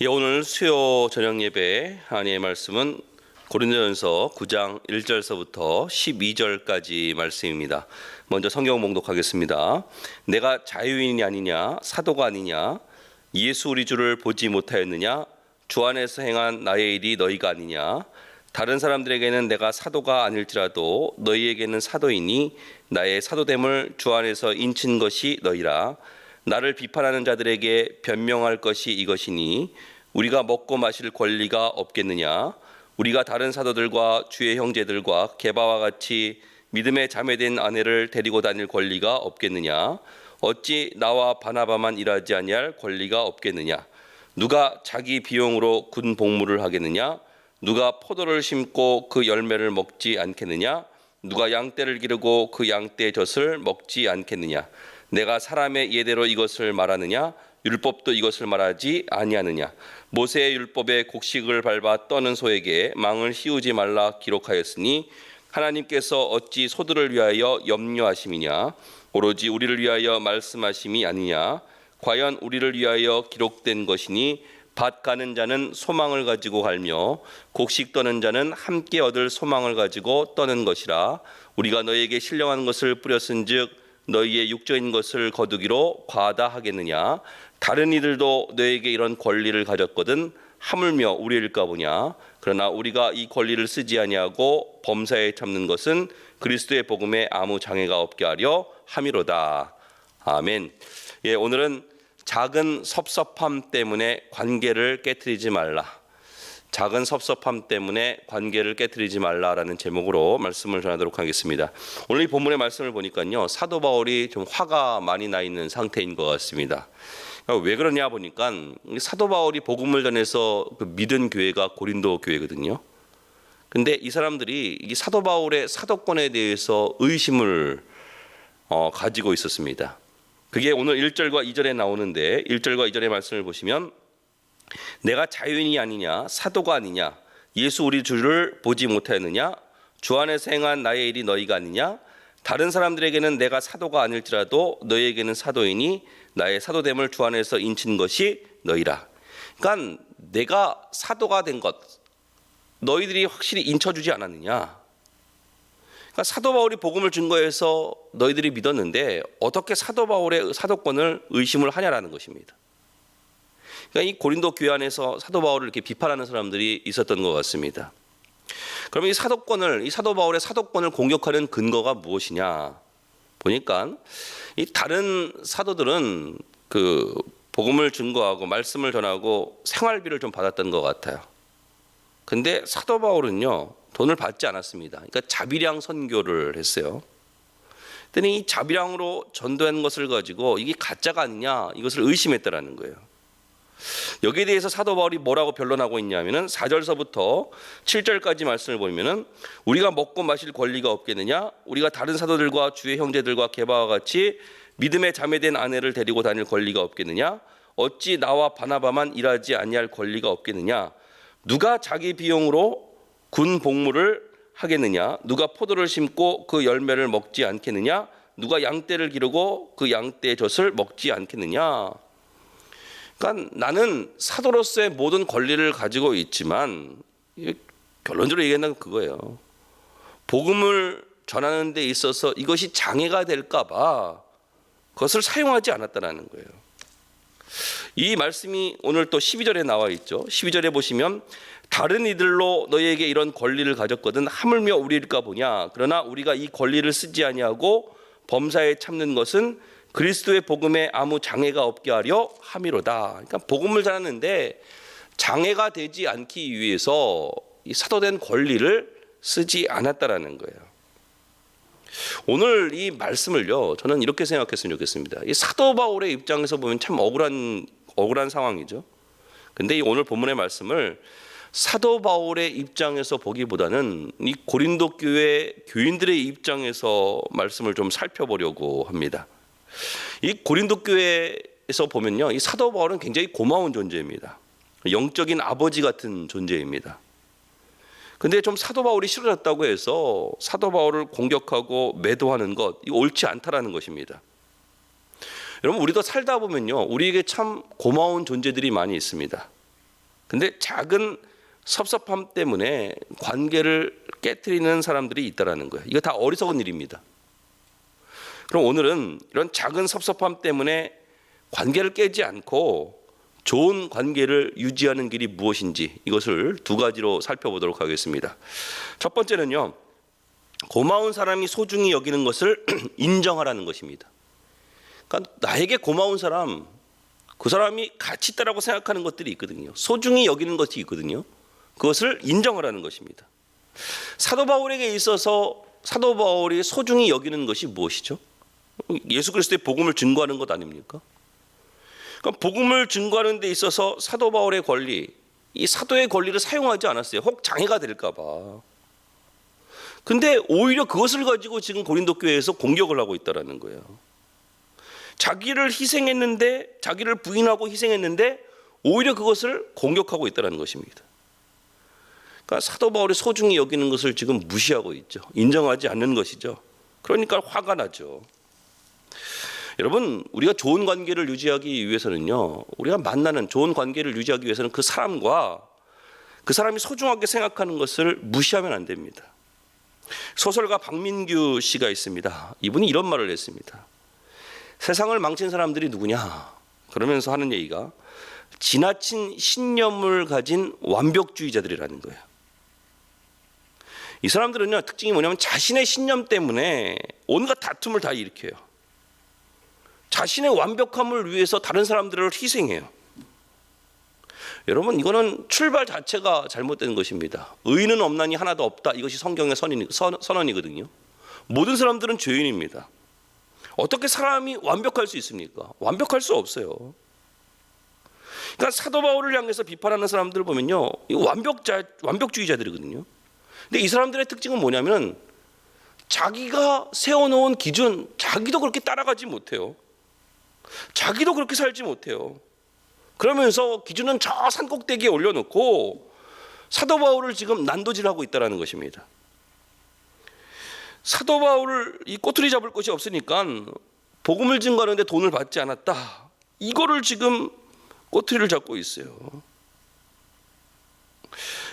오늘 수요 저녁 예배 하나님의 말씀은 고린도전서 9장 1절서부터 12절까지 말씀입니다. 먼저 성경 봉독하겠습니다. 내가 자유인이 아니냐 사도가 아니냐 예수 우리 주를 보지 못하였느냐 주 안에서 행한 나의 일이 너희가 아니냐 다른 사람들에게는 내가 사도가 아닐지라도 너희에게는 사도이니 나의 사도됨을 주 안에서 인친 것이 너희라. 나를 비판하는 자들에게 변명할 것이 이것이니 우리가 먹고 마실 권리가 없겠느냐 우리가 다른 사도들과 주의 형제들과 게바와 같이 믿음에 자매된 아내를 데리고 다닐 권리가 없겠느냐 어찌 나와 바나바만 일하지 아니할 권리가 없겠느냐 누가 자기 비용으로 군 복무를 하겠느냐 누가 포도를 심고 그 열매를 먹지 않겠느냐 누가 양떼를 기르고 그 양떼의 젖을 먹지 않겠느냐 내가 사람의 예대로 이것을 말하느냐 율법도 이것을 말하지 아니하느냐 모세의 율법에 곡식을 밟아 떠는 소에게 망을 씌우지 말라 기록하였으니 하나님께서 어찌 소들을 위하여 염려하심이냐 오로지 우리를 위하여 말씀하심이 아니냐 과연 우리를 위하여 기록된 것이니 밭 가는 자는 소망을 가지고 갈며 곡식 떠는 자는 함께 얻을 소망을 가지고 떠는 것이라. 우리가 너희에게 신령한 것을 뿌렸은즉 너희의 육적인 것을 거두기로 과하다 하겠느냐 다른 이들도 너희에게 이런 권리를 가졌거든 하물며 우리일까 보냐. 그러나 우리가 이 권리를 쓰지 아니하고 범사에 참는 것은 그리스도의 복음에 아무 장애가 없게 하려 함이로다. 아멘. 오늘은 작은 섭섭함 때문에 관계를 깨트리지 말라. 작은 섭섭함 때문에 관계를 깨트리지 말라라는 제목으로 말씀을 전하도록 하겠습니다. 오늘 이 본문의 말씀을 보니까요, 사도 바울이 좀 화가 많이 나 있는 상태인 것 같습니다. 왜 그러냐 보니까 사도 바울이 복음을 전해서 믿은 교회가 고린도 교회거든요. 근데 이 사람들이 이 사도 바울의 사도권에 대해서 의심을 가지고 있었습니다. 그게 오늘 1절과 2절에 나오는데 1절과 2절의 말씀을 보시면 내가 자유인이 아니냐 사도가 아니냐 예수 우리 주를 보지 못하였느냐 주 안에서 행한 나의 일이 너희가 아니냐 다른 사람들에게는 내가 사도가 아닐지라도 너희에게는 사도이니 나의 사도됨을 주 안에서 인친 것이 너희라. 그러니까 내가 사도가 된 것 너희들이 확실히 인쳐주지 않았느냐. 그러니까 사도 바울이 복음을 증거해서 너희들이 믿었는데 어떻게 사도 바울의 사도권을 의심을 하냐라는 것입니다. 그러니까 이 고린도 교회 안에서 사도 바울을 이렇게 비판하는 사람들이 있었던 것 같습니다. 그러면 이 사도 바울의 사도권을 공격하는 근거가 무엇이냐 보니까 이 다른 사도들은 그 복음을 증거하고 말씀을 전하고 생활비를 좀 받았던 것 같아요. 근데 사도 바울은요 돈을 받지 않았습니다. 그러니까 자비량 선교를 했어요. 그랬더니 이 자비량으로 전도한 것을 가지고 이게 가짜가 아니냐 이것을 의심했다라는 거예요. 여기에 대해서 사도 바울이 뭐라고 변론하고 있냐면은 4절서부터 7절까지 말씀을 보면은 우리가 먹고 마실 권리가 없겠느냐 우리가 다른 사도들과 주의 형제들과 게바와 같이 믿음에 자매된 아내를 데리고 다닐 권리가 없겠느냐 어찌 나와 바나바만 일하지 아니할 권리가 없겠느냐 누가 자기 비용으로 군 복무를 하겠느냐 누가 포도를 심고 그 열매를 먹지 않겠느냐 누가 양떼를 기르고 그 양떼의 젖을 먹지 않겠느냐. 그러니까 나는 사도로서의 모든 권리를 가지고 있지만 결론적으로 얘기한다면 그거예요. 복음을 전하는 데 있어서 이것이 장애가 될까 봐 그것을 사용하지 않았다는 거예요. 이 말씀이 오늘 또 12절에 나와 있죠. 12절에 보시면 다른 이들로 너희에게 이런 권리를 가졌거든 하물며 우리일까 보냐. 그러나 우리가 이 권리를 쓰지 아니하고 범사에 참는 것은 그리스도의 복음에 아무 장애가 없게 하려 함이로다. 그러니까 복음을 전하는데 장애가 되지 않기 위해서 이 사도된 권리를 쓰지 않았다라는 거예요. 오늘 이 말씀을요 저는 이렇게 생각했으면 좋겠습니다. 이 사도 바울의 입장에서 보면 참 억울한 상황이죠. 근데 이 오늘 본문의 말씀을 사도 바울의 입장에서 보기보다는 이 고린도 교회 교인들의 입장에서 말씀을 좀 살펴보려고 합니다. 이 고린도 교회에서 보면요, 이 사도 바울은 굉장히 고마운 존재입니다. 영적인 아버지 같은 존재입니다. 근데 좀 사도 바울이 싫어졌다고 해서 사도 바울을 공격하고 매도하는 것, 이거 옳지 않다라는 것입니다. 여러분, 우리도 살다 보면요, 우리에게 참 고마운 존재들이 많이 있습니다. 근데 작은 섭섭함 때문에 관계를 깨트리는 사람들이 있다라는 거예요. 이거 다 어리석은 일입니다. 그럼 오늘은 이런 작은 섭섭함 때문에 관계를 깨지 않고 좋은 관계를 유지하는 길이 무엇인지 이것을 두 가지로 살펴보도록 하겠습니다. 첫 번째는요, 고마운 사람이 소중히 여기는 것을 인정하라는 것입니다. 그러니까 나에게 고마운 사람, 그 사람이 가치 있다라고 생각하는 것들이 있거든요. 소중히 여기는 것이 있거든요. 그것을 인정하라는 것입니다. 사도 바울에게 있어서 사도 바울이 소중히 여기는 것이 무엇이죠? 예수 그리스도의 복음을 증거하는 것 아닙니까? 그러니까 복음을 증거하는 데 있어서 사도 바울의 권리, 이 사도의 권리를 사용하지 않았어요. 혹 장애가 될까 봐. 근데 오히려 그것을 가지고 지금 고린도 교회에서 공격을 하고 있다라는 거예요. 자기를 희생했는데, 자기를 부인하고 희생했는데 오히려 그것을 공격하고 있다는 것입니다. 그러니까 사도 바울이 소중히 여기는 것을 지금 무시하고 있죠. 인정하지 않는 것이죠. 그러니까 화가 나죠. 여러분, 우리가 좋은 관계를 유지하기 위해서는요, 우리가 만나는 좋은 관계를 유지하기 위해서는 그 사람과 그 사람이 소중하게 생각하는 것을 무시하면 안 됩니다. 소설가 박민규 씨가 있습니다. 이분이 이런 말을 했습니다. 세상을 망친 사람들이 누구냐? 그러면서 하는 얘기가 지나친 신념을 가진 완벽주의자들이라는 거예요. 이 사람들은요, 특징이 뭐냐면 자신의 신념 때문에 온갖 다툼을 다 일으켜요. 자신의 완벽함을 위해서 다른 사람들을 희생해요. 여러분, 이거는 출발 자체가 잘못된 것입니다. 의인은 없나니 하나도 없다. 이것이 성경의 선언이거든요. 모든 사람들은 죄인입니다. 어떻게 사람이 완벽할 수 있습니까? 완벽할 수 없어요. 그러니까 사도 바울을 향해서 비판하는 사람들을 보면요, 완벽주의자들이거든요. 근데 이 사람들의 특징은 뭐냐면 자기가 세워놓은 기준, 자기도 그렇게 따라가지 못해요. 자기도 그렇게 살지 못해요. 그러면서 기준은 저 산꼭대기에 올려놓고 사도 바울을 지금 난도질하고 있다는 것입니다. 사도 바울을 이 꼬투리 잡을 곳이 없으니까 복음을 증거하는데 돈을 받지 않았다. 이거를 지금 꼬투리를 잡고 있어요.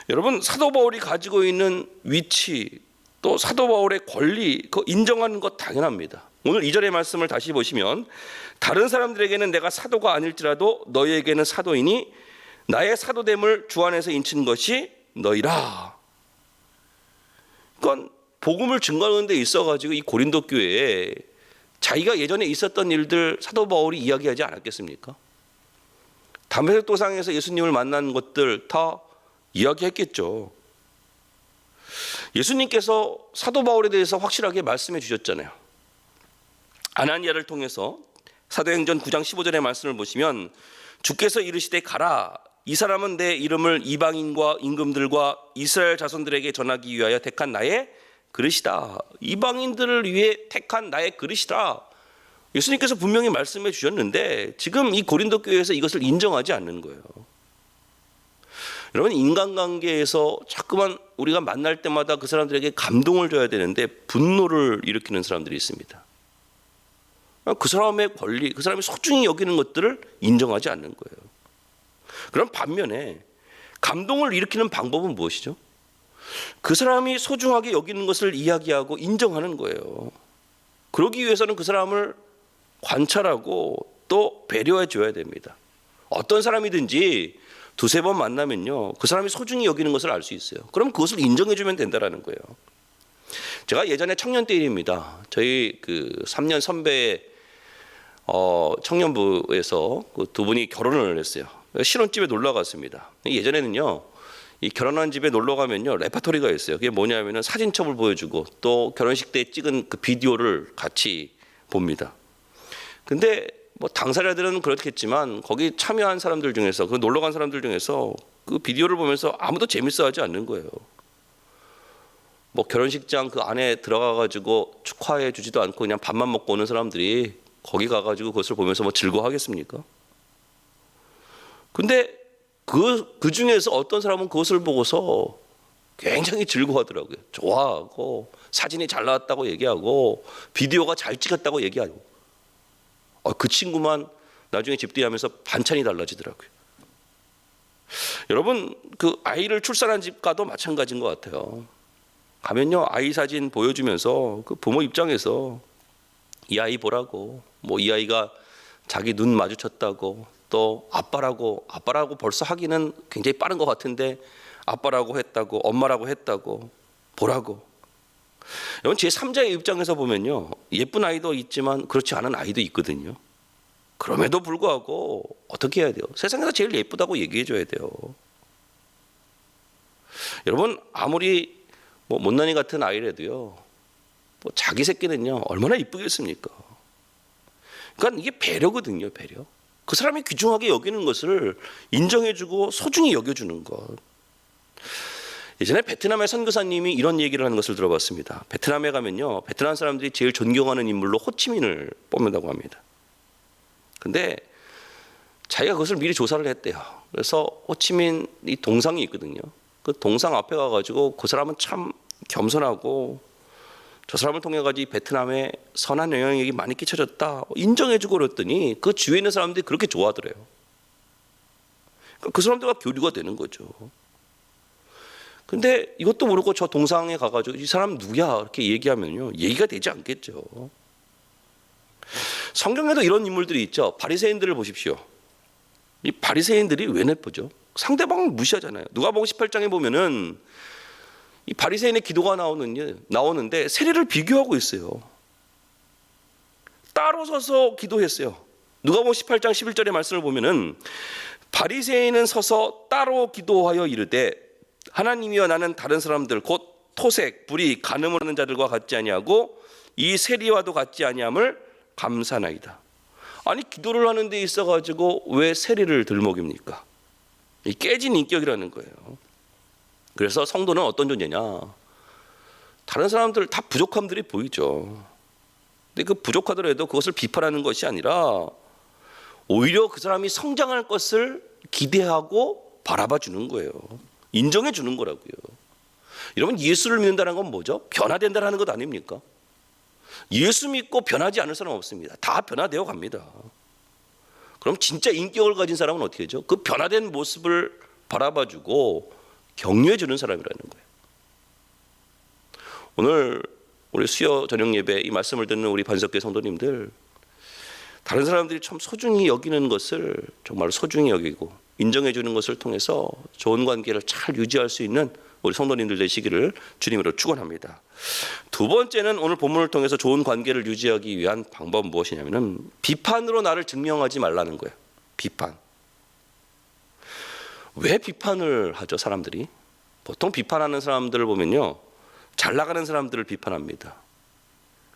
여러분, 사도 바울이 가지고 있는 위치, 또 사도 바울의 권리, 그거 인정하는 것 당연합니다. 오늘 2절의 말씀을 다시 보시면 다른 사람들에게는 내가 사도가 아닐지라도 너희에게는 사도이니 나의 사도됨을 주 안에서 인친 것이 너희라. 그건 복음을 증거하는 데 있어가지고 이 고린도 교회에 자기가 예전에 있었던 일들 사도 바울이 이야기하지 않았겠습니까? 담에색 도상에서 예수님을 만난 것들 다 이야기했겠죠. 예수님께서 사도 바울에 대해서 확실하게 말씀해 주셨잖아요. 아나니아를 통해서 사도행전 9장 15절의 말씀을 보시면 주께서 이르시되 가라. 이 사람은 내 이름을 이방인과 임금들과 이스라엘 자손들에게 전하기 위하여 택한 나의 그릇이다. 이방인들을 위해 택한 나의 그릇이다. 예수님께서 분명히 말씀해 주셨는데 지금 이 고린도 교회에서 이것을 인정하지 않는 거예요. 여러분, 인간관계에서 자꾸만 우리가 만날 때마다 그 사람들에게 감동을 줘야 되는데 분노를 일으키는 사람들이 있습니다. 그 사람의 권리, 그 사람이 소중히 여기는 것들을 인정하지 않는 거예요. 그럼 반면에 감동을 일으키는 방법은 무엇이죠? 그 사람이 소중하게 여기는 것을 이야기하고 인정하는 거예요. 그러기 위해서는 그 사람을 관찰하고 또 배려해 줘야 됩니다. 어떤 사람이든지 두세 번 만나면요, 그 사람이 소중히 여기는 것을 알 수 있어요. 그럼 그것을 인정해 주면 된다라는 거예요. 제가 예전에 청년 때 일입니다. 저희 그 3년 선배 청년부에서 그 두 분이 결혼을 했어요. 신혼집에 놀러 갔습니다. 예전에는요, 이 결혼한 집에 놀러 가면요, 레파토리가 있어요. 그게 뭐냐면은 사진첩을 보여주고 또 결혼식 때 찍은 그 비디오를 같이 봅니다. 근데 뭐 당사자들은 그렇겠지만 거기 참여한 사람들 중에서, 그 놀러 간 사람들 중에서 그 비디오를 보면서 아무도 재밌어하지 않는 거예요. 뭐 결혼식장 그 안에 들어가 가지고 축하해 주지도 않고 그냥 밥만 먹고 오는 사람들이 거기 가 가지고 그것을 보면서 뭐 즐거워하겠습니까? 근데 그 중에서 어떤 사람은 그것을 보고서 굉장히 즐거워하더라고요. 좋아하고 사진이 잘 나왔다고 얘기하고 비디오가 잘 찍었다고 얘기하고, 그 친구만 나중에 집들이하면서 반찬이 달라지더라고요. 여러분 그 아이를 출산한 집 가도 마찬가지인 것 같아요. 가면요 아이 사진 보여주면서 그 부모 입장에서 이 아이 보라고 뭐 이 아이가 자기 눈 마주쳤다고 또 아빠라고 벌써 하기는 굉장히 빠른 것 같은데 아빠라고 했다고 엄마라고 했다고 보라고. 여러분 제3자의 입장에서 보면요 예쁜 아이도 있지만 그렇지 않은 아이도 있거든요. 그럼에도 불구하고 어떻게 해야 돼요? 세상에서 제일 예쁘다고 얘기해 줘야 돼요. 여러분 아무리 뭐 못난이 같은 아이라도요 뭐 자기 새끼는요 얼마나 이쁘겠습니까? 그러니까 이게 배려거든요. 배려. 그 사람이 귀중하게 여기는 것을 인정해주고 소중히 여겨주는 것. 예전에 베트남의 선교사님이 이런 얘기를 하는 것을 들어봤습니다. 베트남에 가면요 베트남 사람들이 제일 존경하는 인물로 호치민을 뽑는다고 합니다. 근데 자기가 그것을 미리 조사를 했대요. 그래서 호치민 이 동상이 있거든요. 그 동상 앞에 가가지고 그 사람은 참 겸손하고 저 사람을 통해 가지고 베트남에 선한 영향력이 많이 끼쳐졌다 인정해주고 그랬더니 그 주위에 있는 사람들이 그렇게 좋아하더래요. 그 사람들과 교류가 되는 거죠. 근데 이것도 모르고 저 동상에 가가지고 이 사람 누구야 이렇게 얘기하면요 얘기가 되지 않겠죠. 성경에도 이런 인물들이 있죠. 바리새인들을 보십시오. 이 바리새인들이 왜 나쁘죠? 상대방을 무시하잖아요. 누가복음 18장에 보면은 이 바리새인의 기도가 나오는데 세례를 비교하고 있어요. 따로 서서 기도했어요. 누가복음 18장 11절의 말씀을 보면은 바리새인은 서서 따로 기도하여 이르되 하나님이여 나는 다른 사람들 곧 토색, 불의, 간음을 하는 자들과 같지 아니하고 이 세리와도 같지 아니함을 감사나이다. 아니 기도를 하는 데 있어가지고 왜 세리를 들먹입니까? 이 깨진 인격이라는 거예요. 그래서 성도는 어떤 존재냐? 다른 사람들 다 부족함들이 보이죠. 근데 그 부족하더라도 그것을 비판하는 것이 아니라 오히려 그 사람이 성장할 것을 기대하고 바라봐 주는 거예요. 인정해 주는 거라고요. 여러분 예수를 믿는다는 건 뭐죠? 변화된다는 것 아닙니까? 예수 믿고 변하지 않을 사람은 없습니다. 다 변화되어 갑니다. 그럼 진짜 인격을 가진 사람은 어떻게 하죠? 그 변화된 모습을 바라봐 주고 격려해 주는 사람이라는 거예요. 오늘 우리 수요 저녁 예배 이 말씀을 듣는 우리 반석교 성도님들 다른 사람들이 참 소중히 여기는 것을 정말 소중히 여기고 인정해 주는 것을 통해서 좋은 관계를 잘 유지할 수 있는 우리 성도님들 되시기를 주님으로 축원합니다. 두 번째는 오늘 본문을 통해서 좋은 관계를 유지하기 위한 방법은 무엇이냐면은 비판으로 나를 증명하지 말라는 거예요. 비판. 왜 비판을 하죠, 사람들이? 보통 비판하는 사람들을 보면요. 잘 나가는 사람들을 비판합니다.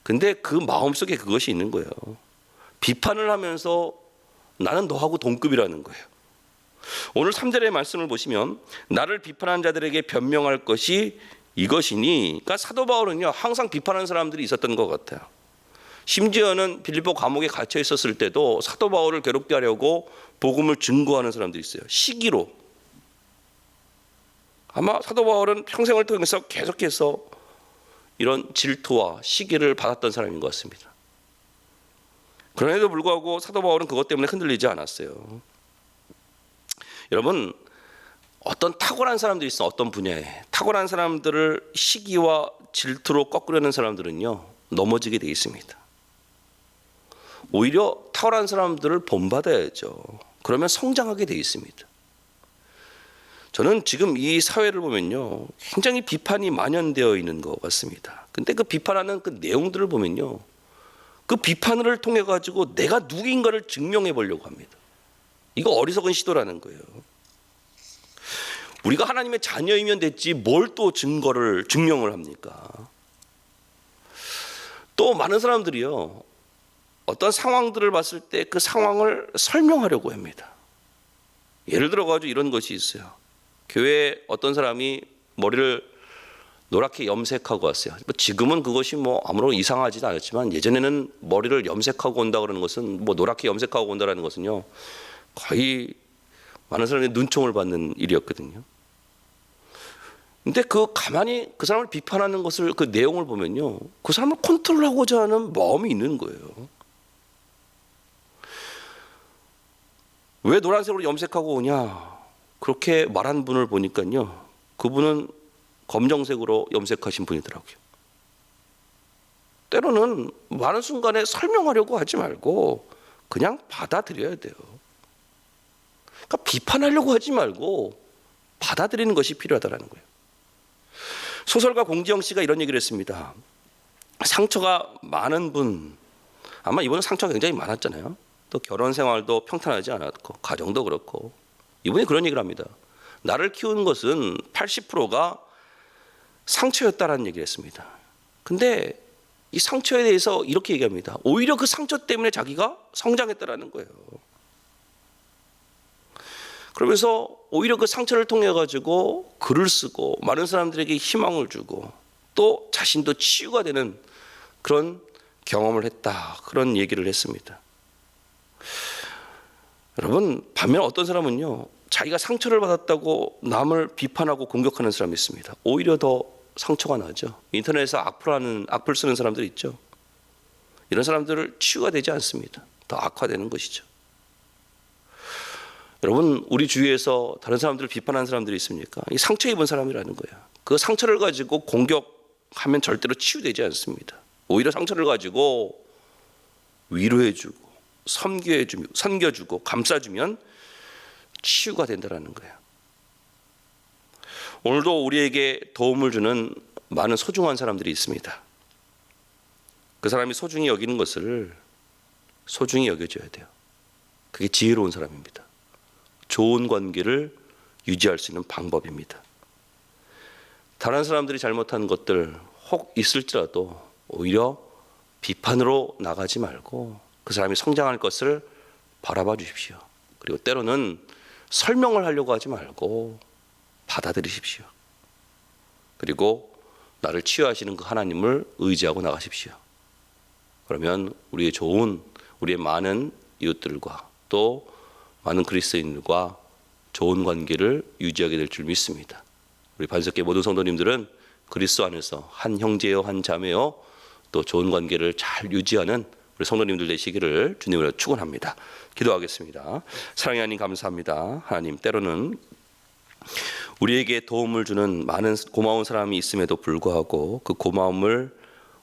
근데 그 마음속에 그것이 있는 거예요. 비판을 하면서 나는 너하고 동급이라는 거예요. 오늘 3절의 말씀을 보시면 나를 비판한 자들에게 변명할 것이 이것이니, 그러니까 사도 바울은요 항상 비판하는 사람들이 있었던 것 같아요. 심지어는 빌립보 감옥에 갇혀 있었을 때도 사도 바울을 괴롭게 하려고 복음을 증거하는 사람들이 있어요. 시기로. 아마 사도 바울은 평생을 통해서 계속해서 이런 질투와 시기를 받았던 사람인 것 같습니다. 그럼에도 불구하고 사도 바울은 그것 때문에 흔들리지 않았어요. 여러분 어떤 탁월한 사람들이 있어. 어떤 분야에 탁월한 사람들을 시기와 질투로 꺾으려는 사람들은요 넘어지게 돼 있습니다. 오히려 탁월한 사람들을 본받아야죠. 그러면 성장하게 돼 있습니다. 저는 지금 이 사회를 보면요 굉장히 비판이 만연되어 있는 것 같습니다. 근데 그 비판하는 그 내용들을 보면요 그 비판을 통해 가지고 내가 누구인가를 증명해 보려고 합니다. 이거 어리석은 시도라는 거예요. 우리가 하나님의 자녀이면 됐지 뭘 또 증명을 합니까? 또 많은 사람들이요 어떤 상황들을 봤을 때 그 상황을 설명하려고 합니다. 예를 들어 가지고 이런 것이 있어요. 교회에 어떤 사람이 머리를 노랗게 염색하고 왔어요. 지금은 그것이 뭐 아무런 이상하지도 않았지만 예전에는 머리를 염색하고 온다 그러는 것은 뭐 노랗게 염색하고 온다라는 것은요 거의 많은 사람들이 눈총을 받는 일이었거든요. 근데 가만히 그 사람을 비판하는 것을 그 내용을 보면요 그 사람을 컨트롤하고자 하는 마음이 있는 거예요. 왜 노란색으로 염색하고 오냐? 그렇게 말한 분을 보니까요, 그분은 검정색으로 염색하신 분이더라고요. 때로는 많은 순간에 설명하려고 하지 말고 그냥 받아들여야 돼요. 그러니까 비판하려고 하지 말고 받아들이는 것이 필요하다는 거예요. 소설가 공지영 씨가 이런 얘기를 했습니다. 상처가 많은 분, 아마 이분은 상처가 굉장히 많았잖아요. 또 결혼 생활도 평탄하지 않았고 가정도 그렇고, 이분이 그런 얘기를 합니다. 나를 키운 것은 80%가 상처였다라는 얘기를 했습니다. 근데 이 상처에 대해서 이렇게 얘기합니다. 오히려 그 상처 때문에 자기가 성장했다라는 거예요. 그러면서 오히려 그 상처를 통해 가지고 글을 쓰고 많은 사람들에게 희망을 주고 또 자신도 치유가 되는 그런 경험을 했다, 그런 얘기를 했습니다. 여러분, 반면 어떤 사람은요, 자기가 상처를 받았다고 남을 비판하고 공격하는 사람이 있습니다. 오히려 더 상처가 나죠. 인터넷에서 악플 쓰는 사람들 있죠. 이런 사람들을 치유가 되지 않습니다. 더 악화되는 것이죠. 여러분, 우리 주위에서 다른 사람들을 비판하는 사람들이 있습니까? 이 상처 입은 사람이라는 거예요. 그 상처를 가지고 공격하면 절대로 치유되지 않습니다. 오히려 상처를 가지고 위로해주고 섬겨주고 감싸주면 치유가 된다는 거예요. 오늘도 우리에게 도움을 주는 많은 소중한 사람들이 있습니다. 그 사람이 소중히 여기는 것을 소중히 여겨줘야 돼요. 그게 지혜로운 사람입니다. 좋은 관계를 유지할 수 있는 방법입니다. 다른 사람들이 잘못한 것들 혹 있을지라도 오히려 비판으로 나가지 말고 그 사람이 성장할 것을 바라봐 주십시오. 그리고 때로는 설명을 하려고 하지 말고 받아들이십시오. 그리고 나를 치유하시는 그 하나님을 의지하고 나가십시오. 그러면 우리의 많은 이웃들과 또 많은 그리스도인들과 좋은 관계를 유지하게 될 줄 믿습니다. 우리 반석계 모든 성도님들은 그리스도 안에서 한 형제요 한 자매요 또 좋은 관계를 잘 유지하는 우리 성도님들 되시기를 주님으로 축원합니다. 기도하겠습니다. 사랑의 하나님, 감사합니다. 하나님, 때로는 우리에게 도움을 주는 많은 고마운 사람이 있음에도 불구하고 그 고마움을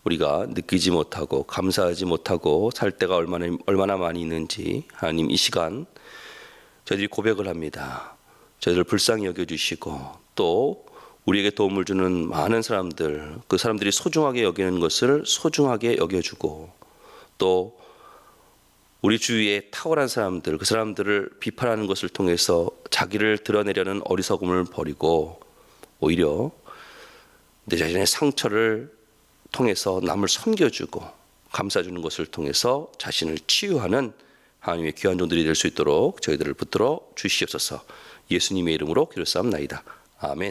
우리가 느끼지 못하고 감사하지 못하고 살 때가 얼마나 많이 있는지, 하나님, 이 시간 저희들이 고백을 합니다. 저희들을 불쌍히 여겨주시고 또 우리에게 도움을 주는 많은 사람들, 그 사람들이 소중하게 여기는 것을 소중하게 여겨주고 또 우리 주위에 탁월한 사람들, 그 사람들을 비판하는 것을 통해서 자기를 드러내려는 어리석음을 버리고 오히려 내 자신의 상처를 통해서 남을 섬겨주고 감싸주는 것을 통해서 자신을 치유하는 하나님의 귀한 종들이 될 수 있도록 저희들을 붙들어 주시옵소서. 예수님의 이름으로 기도사옵나이다. 아멘.